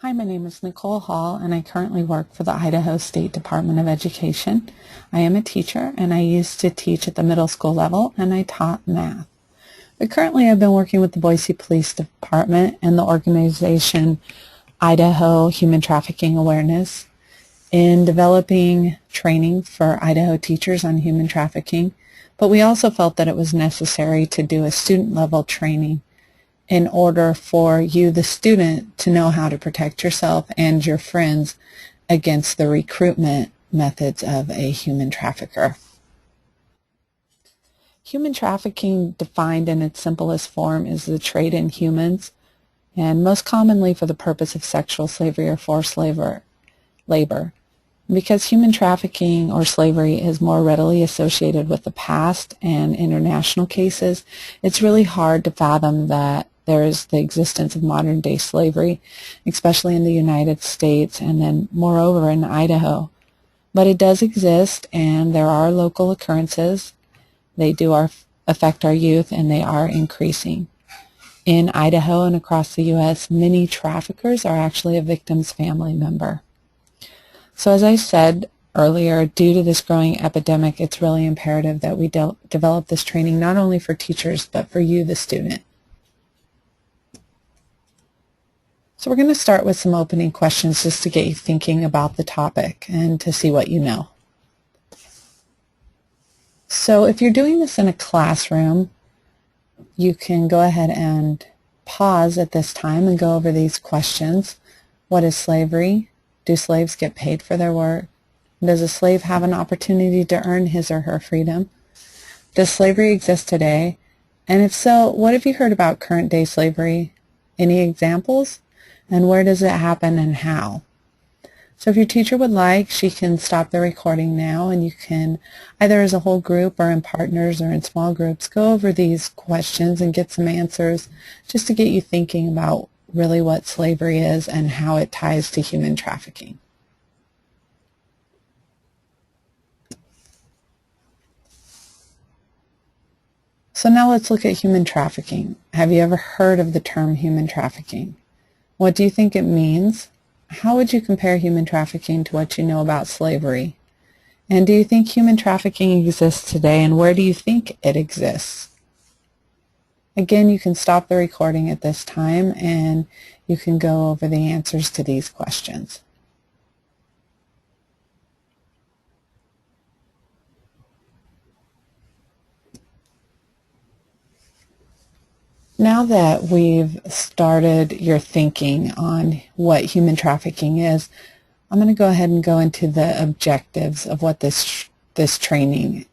Hi, my name is Nicole Hall, and I currently work for the Idaho State Department of Education. I am a teacher, and I used to teach at the middle school level, and I taught math. But currently I've been working with the Boise Police Department and the organization Idaho Human Trafficking Awareness in developing training for Idaho teachers on human trafficking. But we also felt that it was necessary to do a student-level training in order for you, the student, to know how to protect yourself and your friends against the recruitment methods of a human trafficker. Human trafficking, defined in its simplest form, is the trade in humans, and most commonly for the purpose of sexual slavery or forced labor. Because human trafficking or slavery is more readily associated with the past and international cases, it's really hard to fathom that there is the existence of modern-day slavery, especially in the United States and then moreover in Idaho. But it does exist, and there are local occurrences. They do affect our youth, and they are increasing. In Idaho and across the U.S., many traffickers are actually a victim's family member. So as I said earlier, due to this growing epidemic, it's really imperative that we develop this training not only for teachers, but for you, the student. So we're going to start with some opening questions just to get you thinking about the topic and to see what you know. So if you're doing this in a classroom, you can go ahead and pause at this time and go over these questions. What is slavery? Do slaves get paid for their work? Does a slave have an opportunity to earn his or her freedom? Does slavery exist today? And if so, what have you heard about current day slavery? Any examples? And where does it happen and how? So if your teacher would like, she can stop the recording now, and you can, either as a whole group or in partners or in small groups, go over these questions and get some answers just to get you thinking about really what slavery is and how it ties to human trafficking. So now let's look at human trafficking. Have you ever heard of the term human trafficking? What do you think it means? How would you compare human trafficking to what you know about slavery? And do you think human trafficking exists today, and where do you think it exists? Again, you can stop the recording at this time and you can go over the answers to these questions. Now that we've started your thinking on what human trafficking is, I'm going to go ahead and go into the objectives of what this training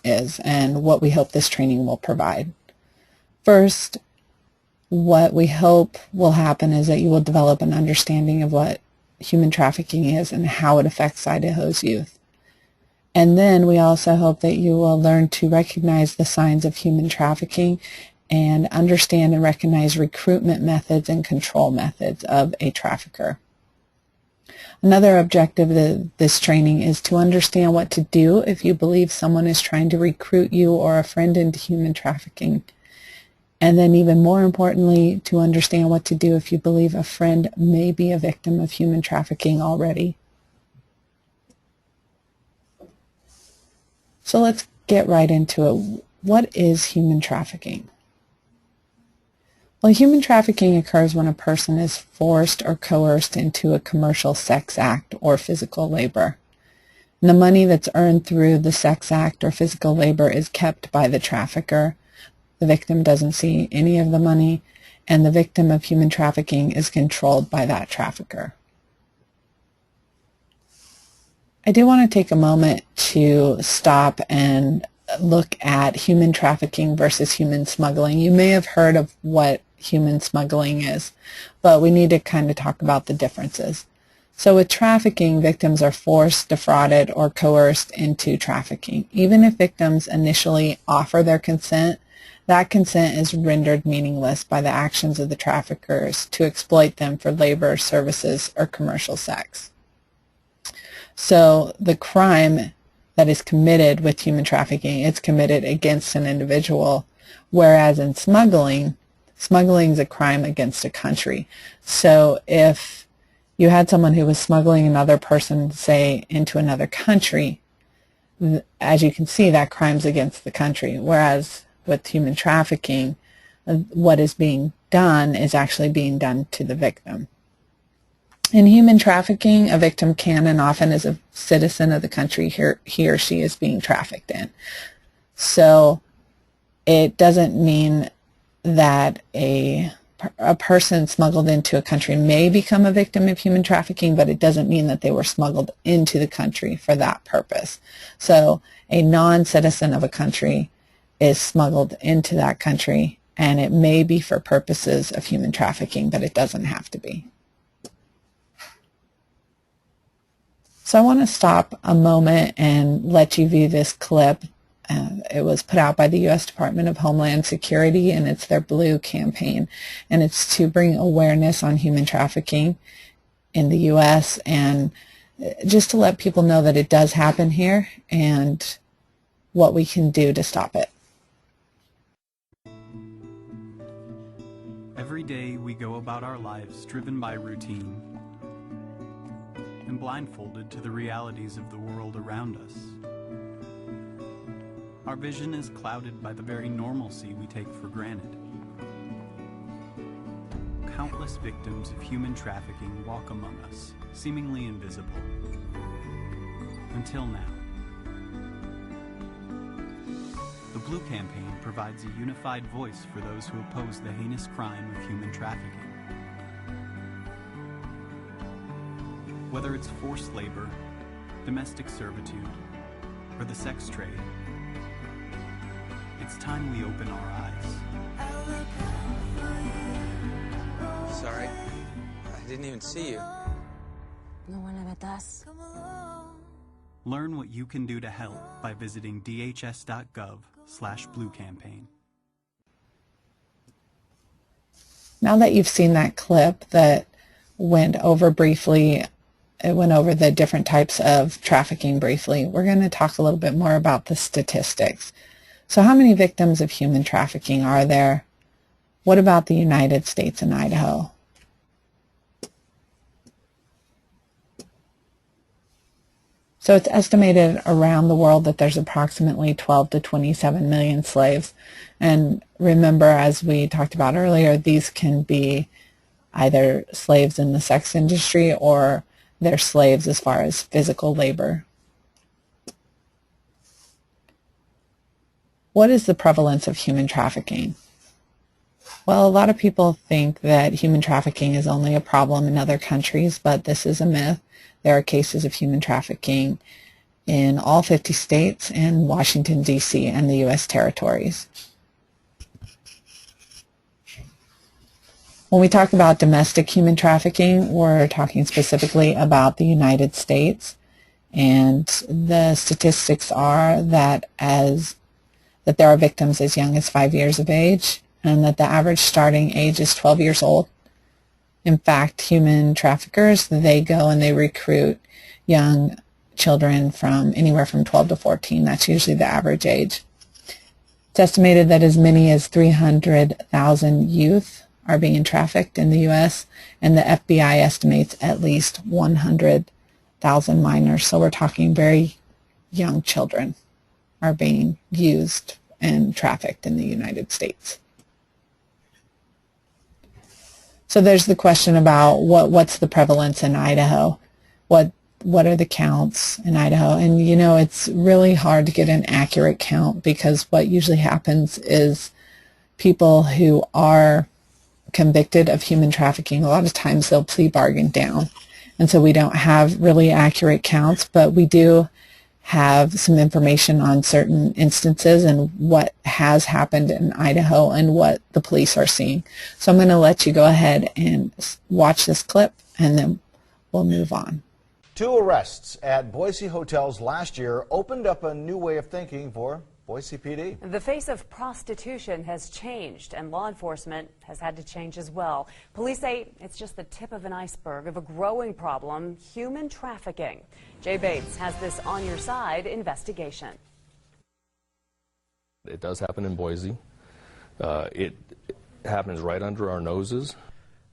is and what we hope this training will provide. First, what we hope will happen is that you will develop an understanding of what human trafficking is and how it affects Idaho's youth. And then we also hope that you will learn to recognize the signs of human trafficking and understand and recognize recruitment methods and control methods of a trafficker. Another objective of this training is to understand what to do if you believe someone is trying to recruit you or a friend into human trafficking. And then even more importantly, to understand what to do if you believe a friend may be a victim of human trafficking already. So let's get right into it. What is human trafficking? Well, human trafficking occurs when a person is forced or coerced into a commercial sex act or physical labor. And the money that's earned through the sex act or physical labor is kept by the trafficker. The victim doesn't see any of the money, and the victim of human trafficking is controlled by that trafficker. I do want to take a moment to stop and look at human trafficking versus human smuggling. You may have heard of what human smuggling is, but we need to kind of talk about the differences. So with trafficking, victims are forced, defrauded, or coerced into trafficking. Even if victims initially offer their consent, that consent is rendered meaningless by the actions of the traffickers to exploit them for labor, services, or commercial sex. So the crime that is committed with human trafficking, it's committed against an individual, whereas in smuggling is a crime against a country. So if you had someone who was smuggling another person, say, into another country, as you can see, that crime's against the country. Whereas with human trafficking, what is being done is actually being done to the victim. In human trafficking, a victim can and often is a citizen of the country he or she is being trafficked in. So it doesn't mean that a person smuggled into a country may become a victim of human trafficking, but it doesn't mean that they were smuggled into the country for that purpose. So a non-citizen of a country is smuggled into that country, and it may be for purposes of human trafficking, but it doesn't have to be. So I want to stop a moment and let you view this clip. It was put out by the U.S. Department of Homeland Security, and it's their Blue campaign. And it's to bring awareness on human trafficking in the U.S. and just to let people know that it does happen here and what we can do to stop it. Every day we go about our lives driven by routine and blindfolded to the realities of the world around us. Our vision is clouded by the very normalcy we take for granted. Countless victims of human trafficking walk among us, seemingly invisible. Until now. The Blue campaign provides a unified voice for those who oppose the heinous crime of human trafficking. Whether it's forced labor, domestic servitude, or the sex trade, it's time we open our eyes. Sorry, I didn't even see you. No one ever does. Learn what you can do to help by visiting dhs.gov/bluecampaign. Now that you've seen that clip that went over briefly, it went over the different types of trafficking briefly, we're going to talk a little bit more about the statistics. So how many victims of human trafficking are there? What about the United States and Idaho? So it's estimated around the world that there's approximately 12 to 27 million slaves. And remember, as we talked about earlier, these can be either slaves in the sex industry or they're slaves as far as physical labor. What is the prevalence of human trafficking? Well, a lot of people think that human trafficking is only a problem in other countries, but this is a myth. There are cases of human trafficking in all 50 states and Washington, D.C. and the U.S. territories. When we talk about domestic human trafficking, we're talking specifically about the United States, and the statistics are that there are victims as young as 5 years of age, and that the average starting age is 12 years old. In fact, human traffickers, they go and they recruit young children from anywhere from 12 to 14. That's usually the average age. It's estimated that as many as 300,000 youth are being trafficked in the U.S., and the FBI estimates at least 100,000 minors. So we're talking very young children are being used and trafficked in the United States. So there's the question about what's the prevalence in Idaho? What are the counts in Idaho? And you know, it's really hard to get an accurate count because what usually happens is people who are convicted of human trafficking, a lot of times they'll plea bargain down. And so we don't have really accurate counts, but we do have some information on certain instances and what has happened in Idaho and what the police are seeing. So I'm going to let you go ahead and watch this clip and then we'll move on. 2 arrests at Boise hotels last year opened up a new way of thinking for Boise PD. The face of prostitution has changed, and law enforcement has had to change as well. Police say it's just the tip of an iceberg of a growing problem, human trafficking. Jay Bates has this On Your Side investigation. It does happen in Boise. It happens right under our noses.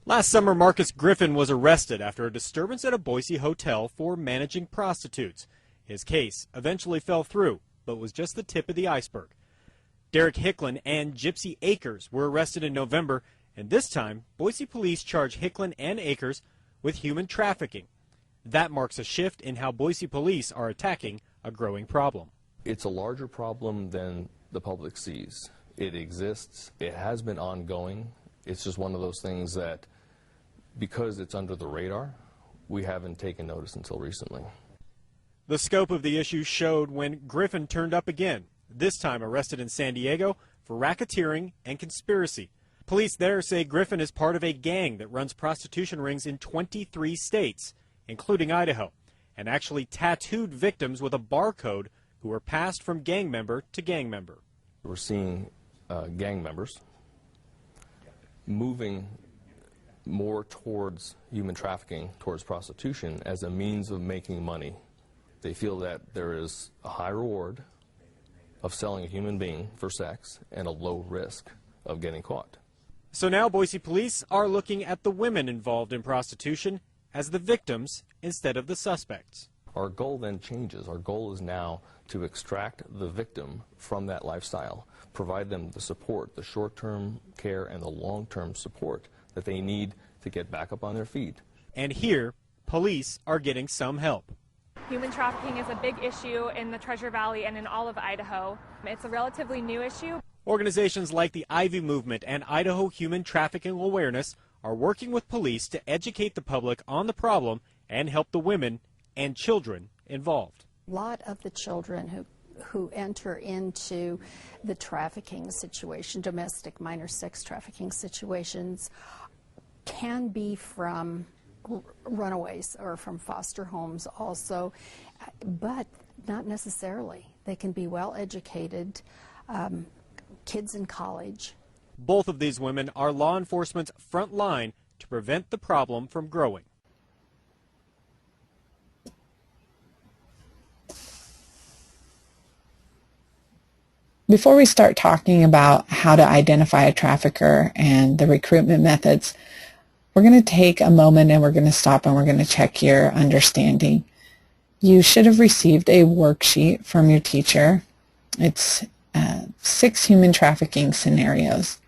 Last summer, Marcus Griffin was arrested after a disturbance at a Boise hotel for managing prostitutes. His case eventually fell through, but was just the tip of the iceberg. Derek Hicklin and Gypsy Akers were arrested in November, and this time, Boise police charge Hicklin and Akers with human trafficking. That marks a shift in how Boise police are attacking a growing problem. It's a larger problem than the public sees. It exists. It has been ongoing. It's just one of those things that, because it's under the radar, we haven't taken notice until recently. The scope of the issue showed when Griffin turned up again, this time arrested in San Diego for racketeering and conspiracy. Police there say Griffin is part of a gang that runs prostitution rings in 23 states, including Idaho, and actually tattooed victims with a barcode who were passed from gang member to gang member. We're seeing gang members moving more towards human trafficking, towards prostitution, as a means of making money. They feel that there is a high reward of selling a human being for sex and a low risk of getting caught. So now Boise police are looking at the women involved in prostitution as the victims instead of the suspects. Our goal then changes. Our goal is now to extract the victim from that lifestyle, provide them the support, the short-term care and the long-term support that they need to get back up on their feet. And here, police are getting some help. Human trafficking is a big issue in the Treasure Valley and in all of Idaho. It's a relatively new issue. Organizations like the KIVI movement and Idaho Human Trafficking Awareness are working with police to educate the public on the problem and help the women and children involved. A lot of the children who enter into the trafficking situation, domestic minor sex trafficking situations, can be from runaways or from foster homes also, but not necessarily. They can be well educated, kids in college. Both of these women are law enforcement's front line to prevent the problem from growing. Before we start talking about how to identify a trafficker and the recruitment methods, we're going to take a moment and we're going to stop and we're going to check your understanding. You should have received a worksheet from your teacher. It's 6 human trafficking scenarios.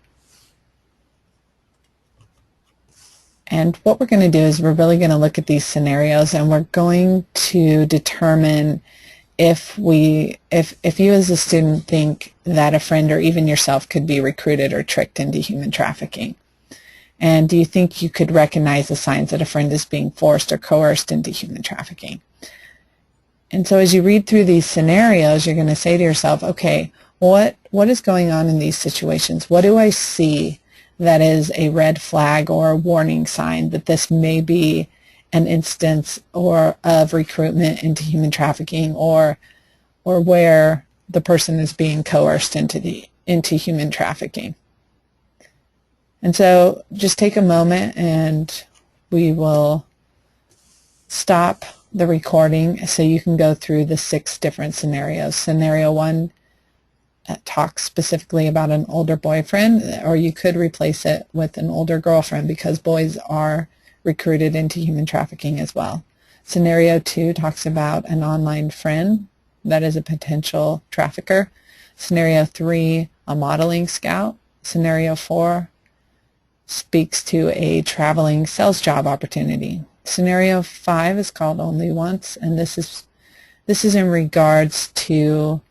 And what we're going to do is we're really going to look at these scenarios and we're going to determine if you as a student think that a friend or even yourself could be recruited or tricked into human trafficking. And do you think you could recognize the signs that a friend is being forced or coerced into human trafficking? And so as you read through these scenarios, you're going to say to yourself, okay, what is going on in these situations? What do I see that is a red flag or a warning sign that this may be an instance of recruitment into human trafficking or where the person is being coerced into human trafficking? And so just take a moment and we will stop the recording so you can go through the 6 different scenarios. Scenario 1 talks specifically about an older boyfriend, or you could replace it with an older girlfriend because boys are recruited into human trafficking as well. Scenario 2 talks about an online friend that is a potential trafficker. Scenario 3, a modeling scout. Scenario 4 speaks to a traveling sales job opportunity. Scenario 5 is called Only Once, and this is in regards to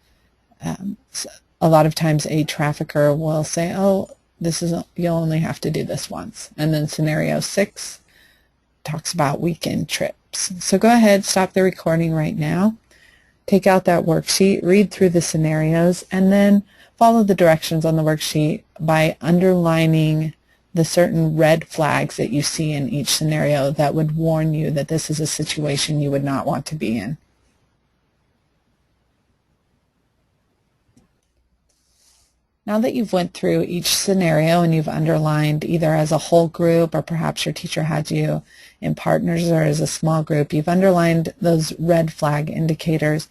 a lot of times a trafficker will say, oh, you'll only have to do this once. And then scenario 6 talks about weekend trips. So go ahead, stop the recording right now, take out that worksheet, read through the scenarios, and then follow the directions on the worksheet by underlining the certain red flags that you see in each scenario that would warn you that this is a situation you would not want to be in. Now that you've went through each scenario and you've underlined either as a whole group or perhaps your teacher had you in partners or as a small group, you've underlined those red flag indicators.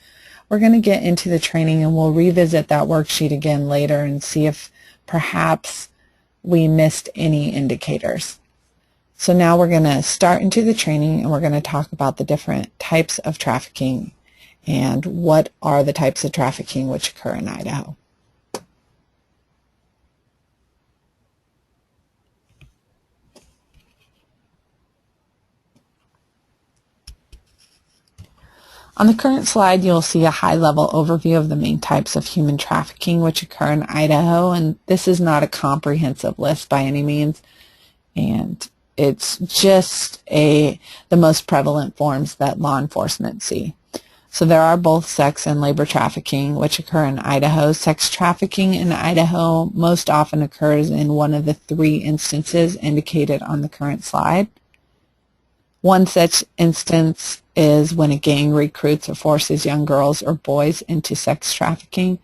We're going to get into the training and we'll revisit that worksheet again later and see if perhaps we missed any indicators. So now we're going to start into the training, and we're going to talk about the different types of trafficking and what are the types of trafficking which occur in Idaho. On the current slide, you'll see a high-level overview of the main types of human trafficking which occur in Idaho, and this is not a comprehensive list by any means, and it's just the most prevalent forms that law enforcement see. So there are both sex and labor trafficking which occur in Idaho. Sex trafficking in Idaho most often occurs in one of the 3 instances indicated on the current slide. One such instance is when a gang recruits or forces young girls or boys into sex trafficking.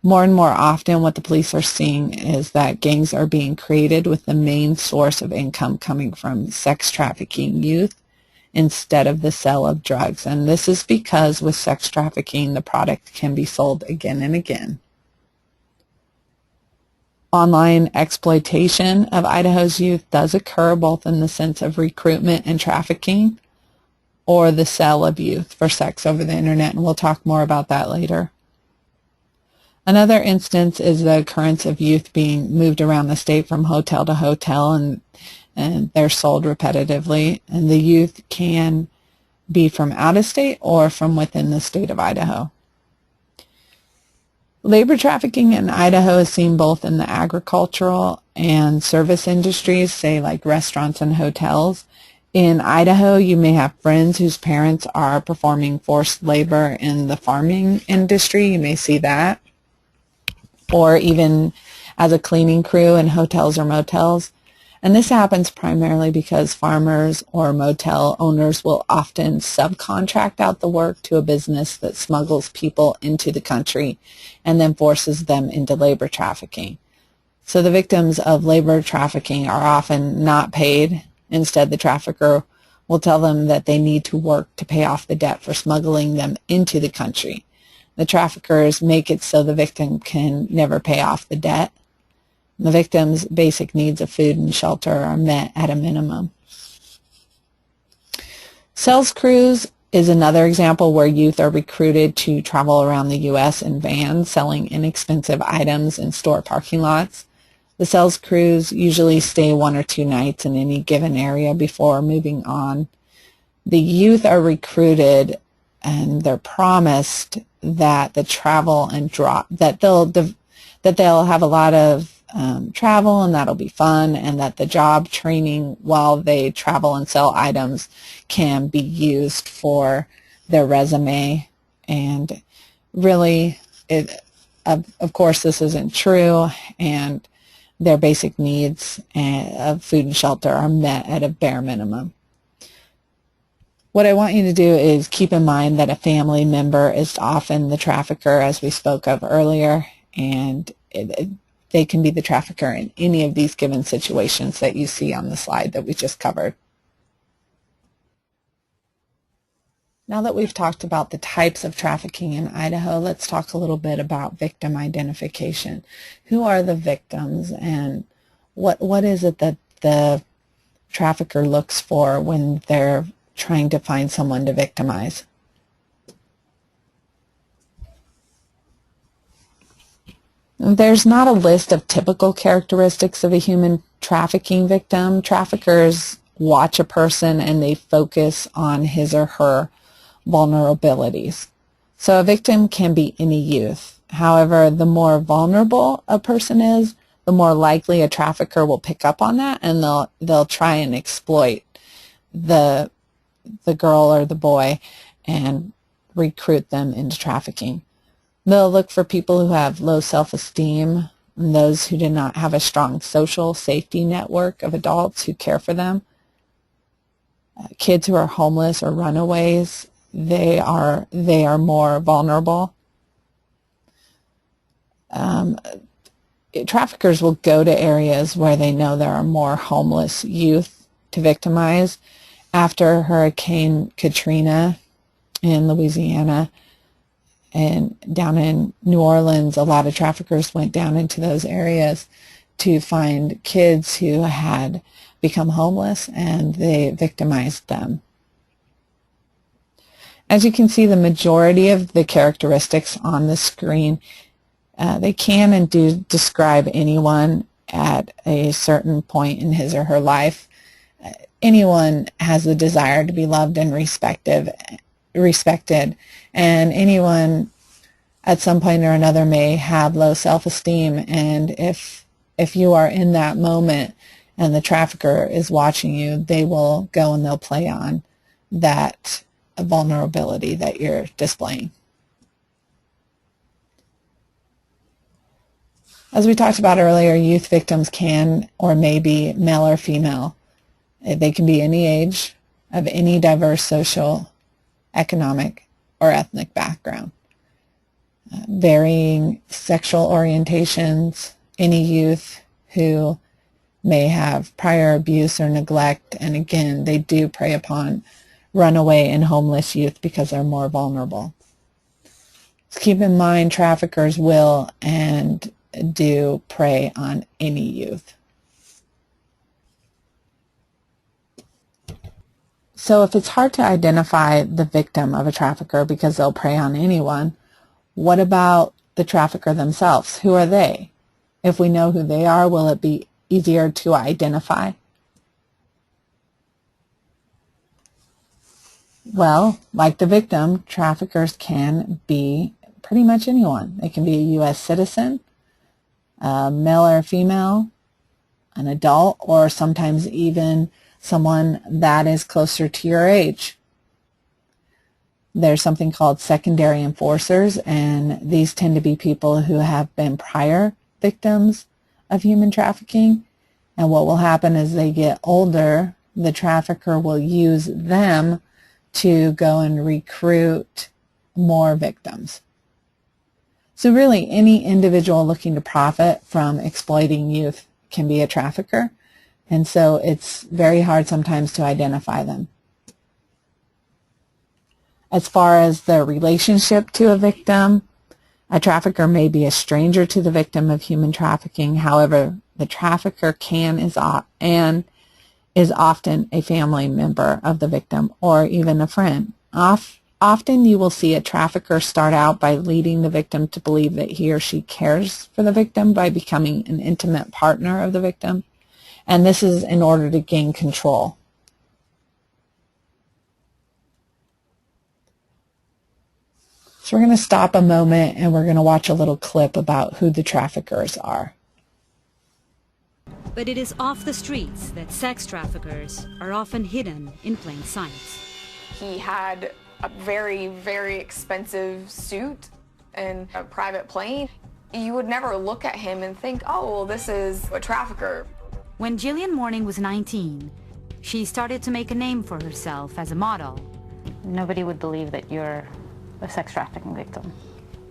More and more often what the police are seeing is that gangs are being created with the main source of income coming from sex trafficking youth instead of the sale of drugs. And this is because with sex trafficking, the product can be sold again and again. Online exploitation of Idaho's youth does occur both in the sense of recruitment and trafficking or the sale of youth for sex over the internet, and we'll talk more about that later. Another instance is the occurrence of youth being moved around the state from hotel to hotel, and they're sold repetitively, and the youth can be from out of state or from within the state of Idaho. Labor trafficking in Idaho is seen both in the agricultural and service industries, say like restaurants and hotels. In Idaho, you may have friends whose parents are performing forced labor in the farming industry. You may see that. Or even as a cleaning crew in hotels or motels. And this happens primarily because farmers or motel owners will often subcontract out the work to a business that smuggles people into the country and then forces them into labor trafficking. So the victims of labor trafficking are often not paid. Instead, the trafficker will tell them that they need to work to pay off the debt for smuggling them into the country. The traffickers make it so the victim can never pay off the debt. The victim's basic needs of food and shelter are met at a minimum. Sales crews is another example where youth are recruited to travel around the U.S. in vans selling inexpensive items in store parking lots. The sales crews usually stay 1 or 2 nights in any given area before moving on. The youth are recruited and they're promised that the travel and that they'll have a lot of travel and that'll be fun, and that the job training while they travel and sell items can be used for their resume. And really, of course, this isn't true, and their basic needs of food and shelter are met at a bare minimum. What I want you to do is keep in mind that a family member is often the trafficker, as we spoke of earlier, and they can be the trafficker in any of these given situations that you see on the slide that we just covered. Now that we've talked about the types of trafficking in Idaho, let's talk a little bit about victim identification. Who are the victims, and what is it that the trafficker looks for when they're trying to find someone to victimize? There's not a list of typical characteristics of a human trafficking victim. Traffickers watch a person and they focus on his or her vulnerabilities. So a victim can be any youth. However, the more vulnerable a person is, the more likely a trafficker will pick up on that, and they'll try and exploit the girl or the boy and recruit them into trafficking. They'll look for people who have low self-esteem and those who do not have a strong social safety network of adults who care for them. Kids who are homeless or runaways, they are more vulnerable. Traffickers will go to areas where they know there are more homeless youth to victimize. After Hurricane Katrina in Louisiana and down in New Orleans, a lot of traffickers went down into those areas to find kids who had become homeless, and they victimized them. As you can see, the majority of the characteristics on the screen, they can and do describe anyone at a certain point in his or her life. Anyone has the desire to be loved and respected, and anyone at some point or another may have low self-esteem, and if you are in that moment and the trafficker is watching you, they will go and they'll play on that vulnerability that you're displaying. As we talked about earlier, youth victims can or may be male or female. They can be any age, of any diverse social, economic, or ethnic background. Varying sexual orientations, any youth who may have prior abuse or neglect, and again, they do prey upon runaway and homeless youth because they're more vulnerable. So keep in mind, traffickers will and do prey on any youth. So if it's hard to identify the victim of a trafficker because they'll prey on anyone, what about the trafficker themselves? Who are they? If we know who they are, will it be easier to identify? Well, like the victim, traffickers can be pretty much anyone. They can be a U.S. citizen, male or female, an adult, or sometimes even someone that is closer to your age. There's something called secondary enforcers, and these tend to be people who have been prior victims of human trafficking. And what will happen as they get older, the trafficker will use them to go and recruit more victims. So really, any individual looking to profit from exploiting youth can be a trafficker, and so it's very hard sometimes to identify them. As far as the relationship to a victim, a trafficker may be a stranger to the victim of human trafficking. However, the trafficker is often a family member of the victim or even a friend. Often you will see a trafficker start out by leading the victim to believe that he or she cares for the victim by becoming an intimate partner of the victim, and this is in order to gain control. So we're going to stop a moment and we're going to watch a little clip about who the traffickers are. But it is off the streets that sex traffickers are often hidden in plain sight. He had a very, very expensive suit and a private plane. You would never look at him and think, oh, well, this is a trafficker. When Jillian Morning was 19, she started to make a name for herself as a model. Nobody would believe that you're a sex trafficking victim.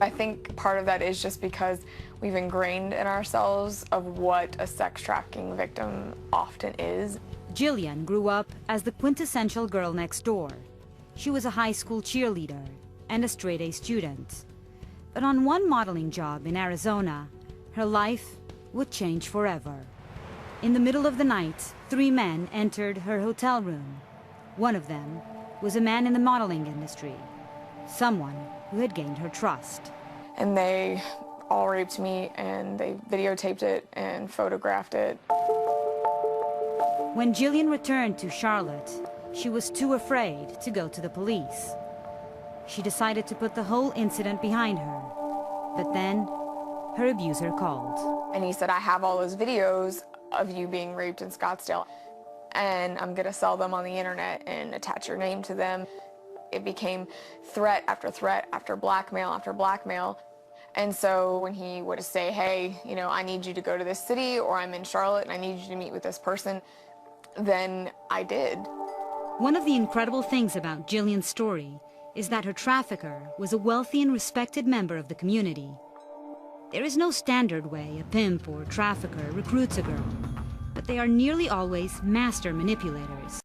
I think part of that is just because we've ingrained in ourselves of what a sex trafficking victim often is. Jillian grew up as the quintessential girl next door. She was a high school cheerleader and a straight-A student. But on one modeling job in Arizona, her life would change forever. In the middle of the night, 3 men entered her hotel room. One of them was a man in the modeling industry, someone who had gained her trust. And they all raped me, and they videotaped it and photographed it. When Jillian returned to Charlotte, she was too afraid to go to the police. She decided to put the whole incident behind her. But then, her abuser called. And he said, I have all those videos of you being raped in Scottsdale, and I'm going to sell them on the internet and attach your name to them. It became threat after blackmail after blackmail. And so when he would say, hey, you know, I need you to go to this city, or I'm in Charlotte and I need you to meet with this person, then I did. One of the incredible things about Jillian's story is that her trafficker was a wealthy and respected member of the community. There is no standard way a pimp or trafficker recruits a girl, but they are nearly always master manipulators.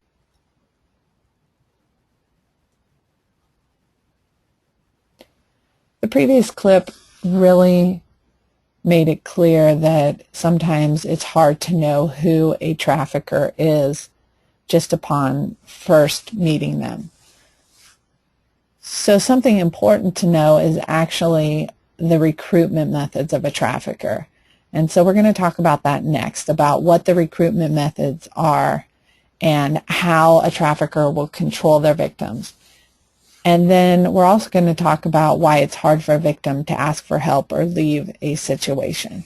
The previous clip really made it clear that sometimes it's hard to know who a trafficker is just upon first meeting them. So something important to know is actually the recruitment methods of a trafficker. And so we're going to talk about that next, about what the recruitment methods are and how a trafficker will control their victims. And then we're also going to talk about why it's hard for a victim to ask for help or leave a situation.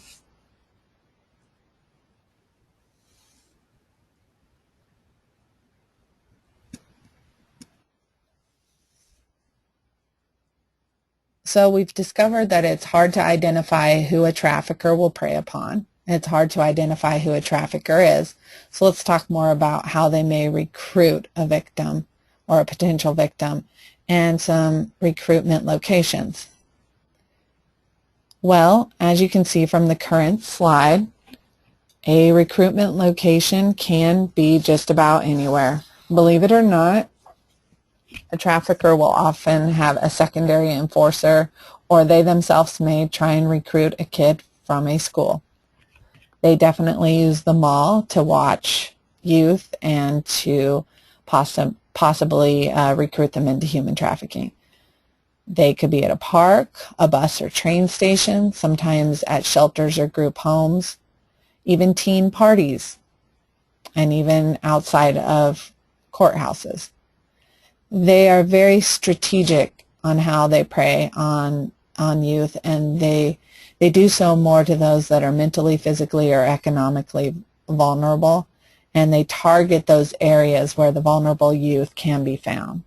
So we've discovered that it's hard to identify who a trafficker will prey upon. It's hard to identify who a trafficker is. So let's talk more about how they may recruit a victim or a potential victim and some recruitment locations. Well, as you can see from the current slide, a recruitment location can be just about anywhere. Believe it or not, a trafficker will often have a secondary enforcer, or they themselves may try and recruit a kid from a school. They definitely use the mall to watch youth and to possibly recruit them into human trafficking. They could be at a park, a bus or train station, sometimes at shelters or group homes, even teen parties, and even outside of courthouses. They are very strategic on how they prey on youth, and they do so more to those that are mentally, physically, or economically vulnerable, and they target those areas where the vulnerable youth can be found.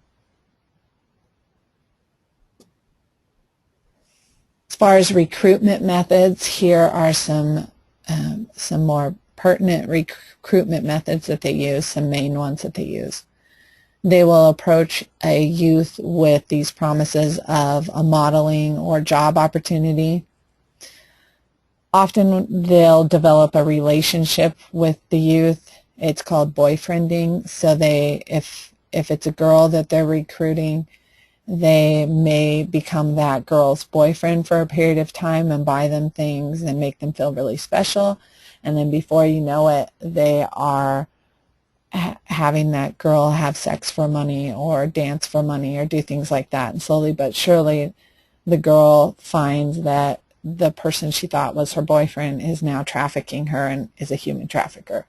As far as recruitment methods, here are some more pertinent recruitment methods that they use, some main ones that they use. They will approach a youth with these promises of a modeling or job opportunity. Often they'll develop a relationship with the youth. It's called boyfriending. So if it's a girl that they're recruiting, they may become that girl's boyfriend for a period of time and buy them things and make them feel really special. And then before you know it, they are having that girl have sex for money or dance for money or do things like that. And slowly but surely the girl finds that the person she thought was her boyfriend is now trafficking her and is a human trafficker.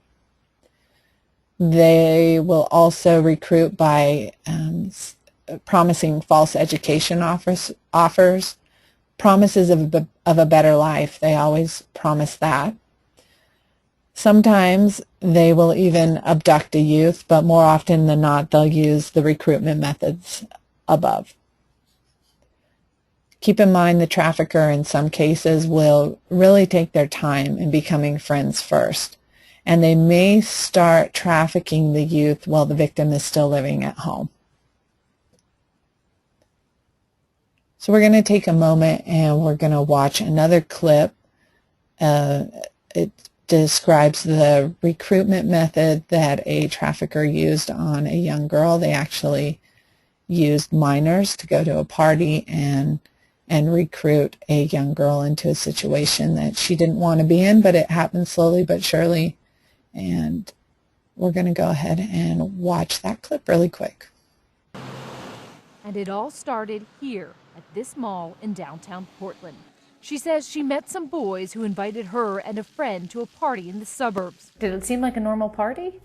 They will also recruit by promising false education offers, promises of a better life. They always promise that. Sometimes they will even abduct a youth, but more often than not, they'll use the recruitment methods above. Keep in mind the trafficker in some cases will really take their time in becoming friends first, and they may start trafficking the youth while the victim is still living at home. So we're going to take a moment and we're going to watch another clip. It describes the recruitment method that a trafficker used on a young girl. They actually used minors to go to a party and recruit a young girl into a situation that she didn't want to be in, but it happened slowly but surely. And we're going to go ahead and watch that clip really quick. And it all started here at this mall in downtown Portland. She says she met some boys who invited her and a friend to a party in the suburbs. Did it seem like a normal party?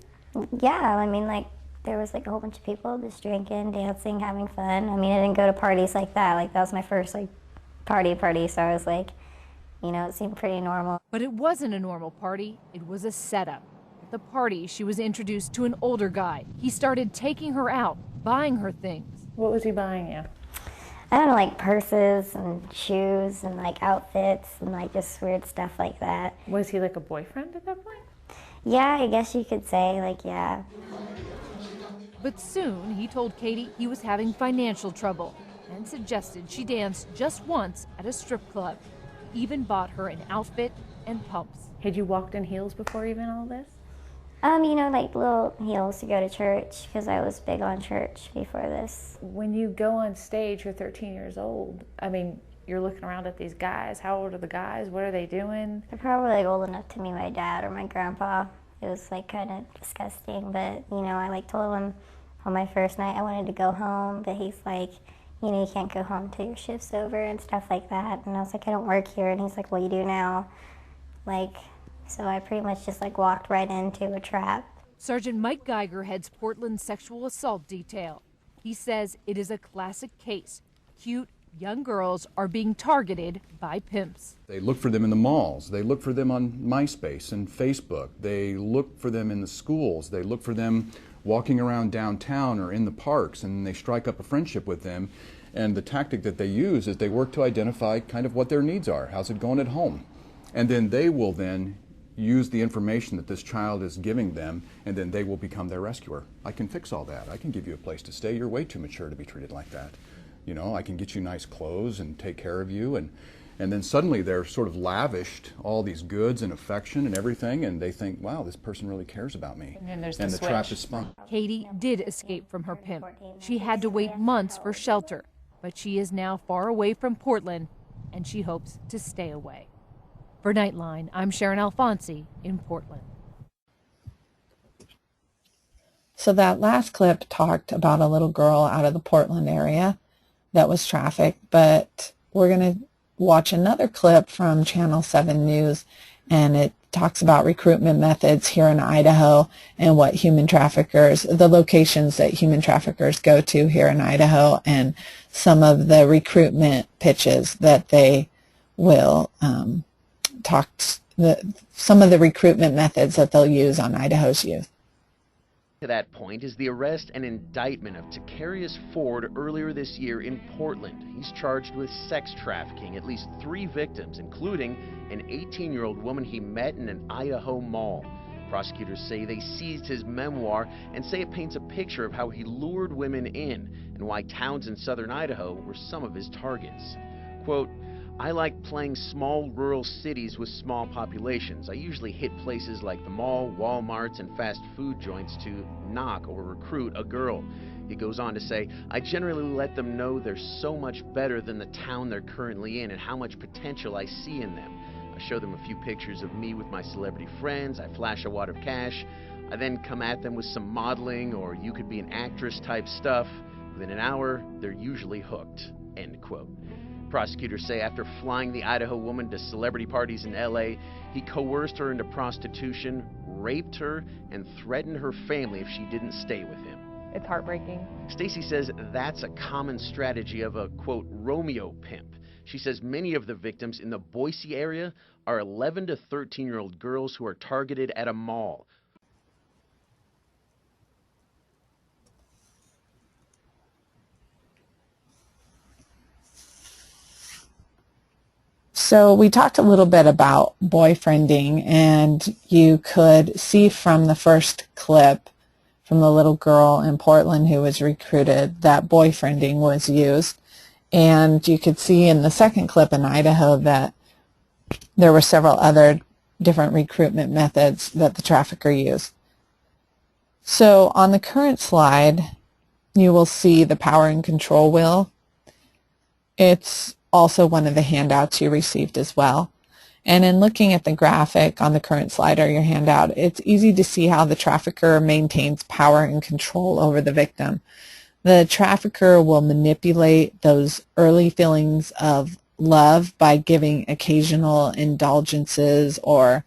Yeah, I mean, like, there was like a whole bunch of people just drinking, dancing, having fun. I mean, I didn't go to parties like that. Like, that was my first, like, party, so I was like, you know, it seemed pretty normal. But it wasn't a normal party. It was a setup. At the party, she was introduced to an older guy. He started taking her out, buying her things. What was he buying you? I don't know, like purses and shoes and like outfits and like just weird stuff like that. Was he like a boyfriend at that point? Yeah, I guess you could say, like, yeah. But soon he told Katie he was having financial trouble and suggested she dance just once at a strip club. He even bought her an outfit and pumps. Had you walked in heels before even all this? You know, like little heels to go to church because I was big on church before this. When you go on stage, you're 13 years old. I mean, you're looking around at these guys. How old are the guys? What are they doing? They're probably like old enough to meet my dad or my grandpa. It was like kind of disgusting, but you know, I like told him on my first night I wanted to go home, but he's like, you know, you can't go home till your shift's over and stuff like that. And I was like, I don't work here. And he's like, well, you do now. Like, so I pretty much just like walked right into a trap. Sergeant Mike Geiger heads Portland's sexual assault detail. He says it is a classic case. Cute young girls are being targeted by pimps. They look for them in the malls. They look for them on MySpace and Facebook. They look for them in the schools. They look for them walking around downtown or in the parks, and they strike up a friendship with them. And the tactic that they use is they work to identify kind of what their needs are. How's it going at home? And then they will then use the information that this child is giving them, and then they will become their rescuer. I can fix all that. I can give you a place to stay. You're way too mature to be treated like that. You know, I can get you nice clothes and take care of you. And then suddenly they're sort of lavished all these goods and affection and everything, and they think, wow, this person really cares about me. And then there's and the trap switch. is spun. Katie did escape from her pimp. She had to wait months for shelter, but she is now far away from Portland, and she hopes to stay away. For Nightline, I'm Sharon Alfonsi in Portland. So that last clip talked about a little girl out of the Portland area that was trafficked, but we're going to watch another clip from Channel 7 News, and it talks about recruitment methods here in Idaho and what human traffickers, the locations that human traffickers go to here in Idaho, and some of the recruitment pitches that they will some of the recruitment methods that they'll use on Idaho's youth. To that point is the arrest and indictment of Takarius Ford earlier this year in Portland. He's charged with sex trafficking at least 3 victims, including an 18-year-old woman he met in an Idaho mall. Prosecutors say they seized his memoir and say it paints a picture of how he lured women in and why towns in southern Idaho were some of his targets. Quote, I like playing small rural cities with small populations. I usually hit places like the mall, Walmarts, and fast food joints to knock or recruit a girl. He goes on to say, I generally let them know they're so much better than the town they're currently in and how much potential I see in them. I show them a few pictures of me with my celebrity friends. I flash a wad of cash. I then come at them with some modeling or you could be an actress type stuff. Within an hour, they're usually hooked. End quote. Prosecutors say after flying the Idaho woman to celebrity parties in LA, he coerced her into prostitution, raped her, and threatened her family if she didn't stay with him. It's heartbreaking. Stacy says that's a common strategy of a, quote, Romeo pimp. She says many of the victims in the Boise area are 11 to 13-year-old girls who are targeted at a mall. So we talked a little bit about boyfriending, and you could see from the first clip from the little girl in Portland who was recruited that boyfriending was used. And you could see in the second clip in Idaho that there were several other different recruitment methods that the trafficker used. So on the current slide, you will see the power and control wheel. It's also one of the handouts you received as well. And in looking at the graphic on the current slide or your handout, it's easy to see how the trafficker maintains power and control over the victim. The trafficker will manipulate those early feelings of love by giving occasional indulgences or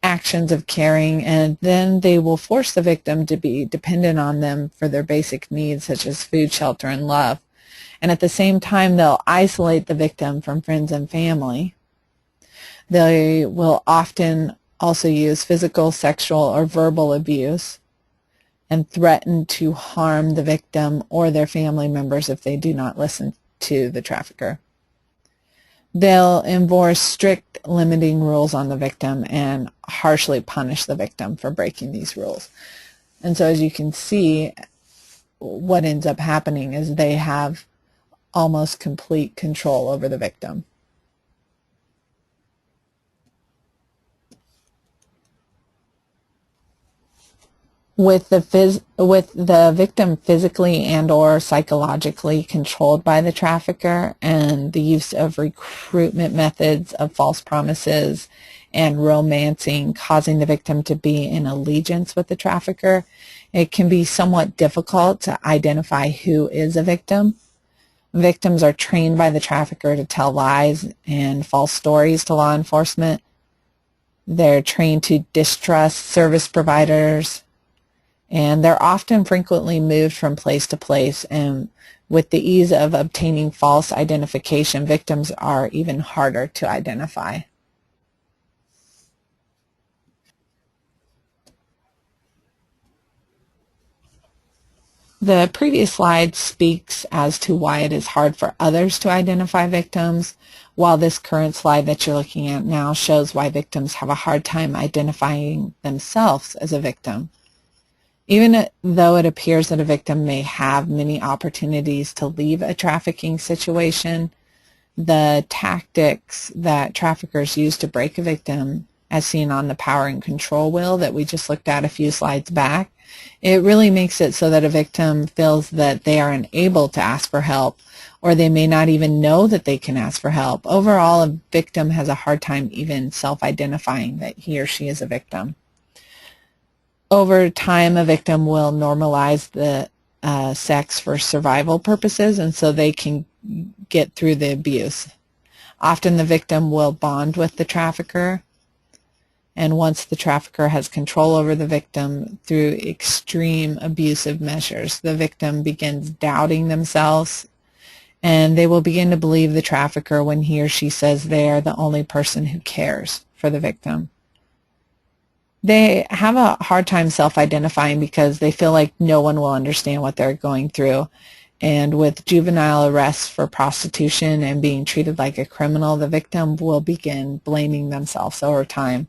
actions of caring, and then they will force the victim to be dependent on them for their basic needs such as food, shelter, and love. And at the same time, they'll isolate the victim from friends and family. They will often also use physical, sexual, or verbal abuse and threaten to harm the victim or their family members if they do not listen to the trafficker. They'll enforce strict limiting rules on the victim and harshly punish the victim for breaking these rules. And so as you can see, what ends up happening is they have almost complete control over the victim. With the victim physically and or psychologically controlled by the trafficker, and the use of recruitment methods of false promises and romancing causing the victim to be in allegiance with the trafficker, it can be somewhat difficult to identify who is a victim. Victims are trained by the trafficker to tell lies and false stories to law enforcement. They're trained to distrust service providers, and they're often frequently moved from place to place, and with the ease of obtaining false identification, victims are even harder to identify. The previous slide speaks as to why it is hard for others to identify victims, while this current slide that you're looking at now shows why victims have a hard time identifying themselves as a victim. Even though it appears that a victim may have many opportunities to leave a trafficking situation, the tactics that traffickers use to break a victim, as seen on the power and control wheel that we just looked at a few slides back, it really makes it so that a victim feels that they are unable to ask for help, or they may not even know that they can ask for help. Overall, a victim has a hard time even self-identifying that he or she is a victim. Over time, a victim will normalize the sex for survival purposes, and so they can get through the abuse. Often the victim will bond with the trafficker, and once the trafficker has control over the victim through extreme abusive measures, the victim begins doubting themselves, and they will begin to believe the trafficker when he or she says they are the only person who cares for the victim. They have a hard time self-identifying because they feel like no one will understand what they're going through. And with juvenile arrests for prostitution and being treated like a criminal, the victim will begin blaming themselves over time.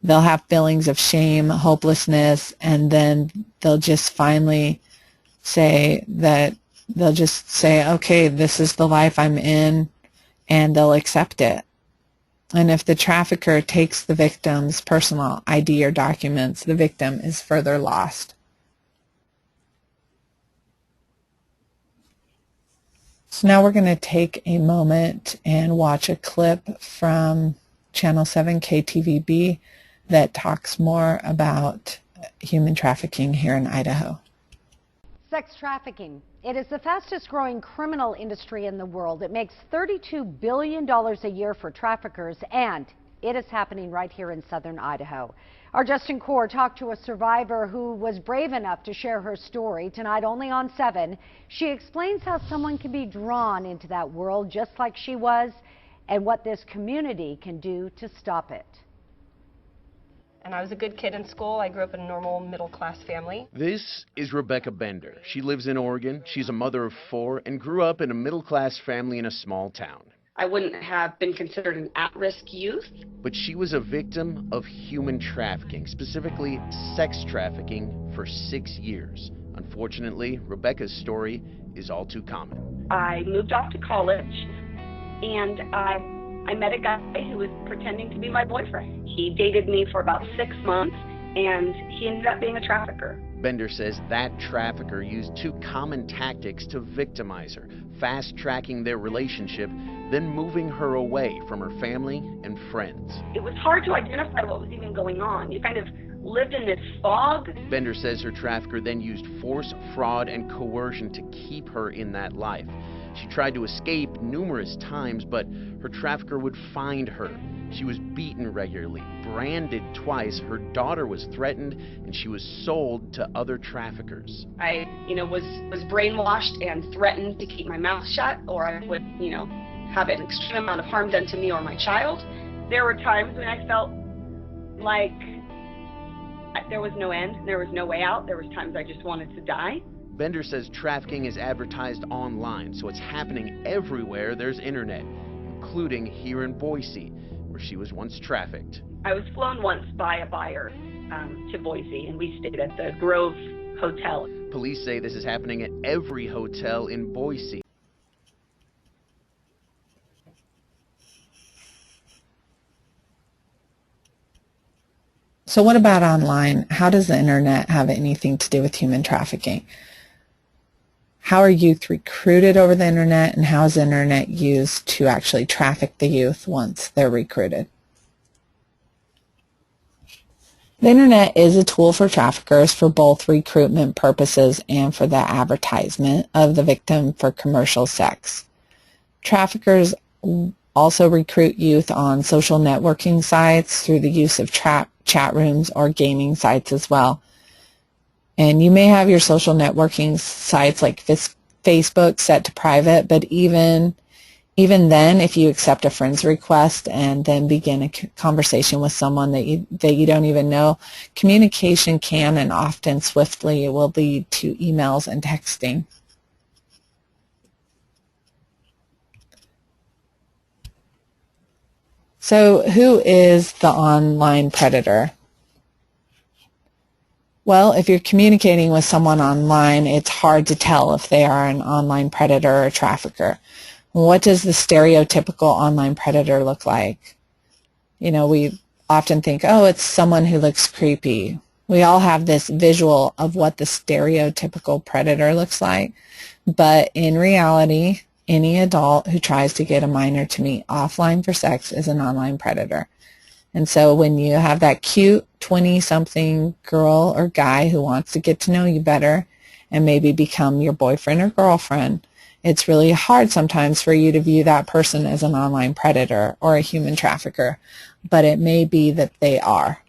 They'll have feelings of shame, hopelessness, and then they'll just finally say, okay, this is the life I'm in, and they'll accept it. And if the trafficker takes the victim's personal ID or documents, the victim is further lost. So now we're going to take a moment and watch a clip from Channel 7 KTVB that talks more about human trafficking here in Idaho. Sex trafficking. It is the fastest growing criminal industry in the world. It makes $32 billion a year for traffickers, and it is happening right here in southern Idaho. Our Justin Kaur talked to a survivor who was brave enough to share her story tonight only on 7. She explains how someone can be drawn into that world just like she was, and what this community can do to stop it. And I was a good kid in school. I grew up in a normal middle-class family. This is Rebecca Bender. She lives in Oregon. She's a mother of 4 and grew up in a middle-class family in a small town. I wouldn't have been considered an at-risk youth. But she was a victim of human trafficking, specifically sex trafficking, for 6 years. Unfortunately, Rebecca's story is all too common. I moved off to college, and I met a guy who was pretending to be my boyfriend. He dated me for about 6 months, and he ended up being a trafficker. Bender says that trafficker used 2 common tactics to victimize her, fast-tracking their relationship, then moving her away from her family and friends. It was hard to identify what was even going on. You kind of lived in this fog. Bender says her trafficker then used force, fraud, and coercion to keep her in that life. She tried to escape numerous times, but her trafficker would find her. She was beaten regularly, branded twice, her daughter was threatened, and she was sold to other traffickers. I, was brainwashed and threatened to keep my mouth shut, or I would, have an extreme amount of harm done to me or my child. There were times when I felt like there was no end, there was no way out. There was times I just wanted to die. Bender says trafficking is advertised online, so it's happening everywhere there's internet, including here in Boise, where she was once trafficked. I was flown once by a buyer to Boise, and we stayed at the Grove Hotel. Police say this is happening at every hotel in Boise. So what about online? How does the internet have anything to do with human trafficking? How are youth recruited over the internet, and how is the internet used to actually traffic the youth once they're recruited? The internet is a tool for traffickers for both recruitment purposes and for the advertisement of the victim for commercial sex. Traffickers also recruit youth on social networking sites through the use of chat rooms or gaming sites as well. And you may have your social networking sites like Facebook set to private, but even then, if you accept a friend's request and then begin a conversation with someone that you don't even know, communication can and often swiftly will lead to emails and texting. So who is the online predator? Well, if you're communicating with someone online, it's hard to tell if they are an online predator or a trafficker. What does the stereotypical online predator look like? You know, we often think, oh, it's someone who looks creepy. We all have this visual of what the stereotypical predator looks like, but in reality, any adult who tries to get a minor to meet offline for sex is an online predator. And so when you have that cute 20-something girl or guy who wants to get to know you better and maybe become your boyfriend or girlfriend, it's really hard sometimes for you to view that person as an online predator or a human trafficker, but it may be that they are.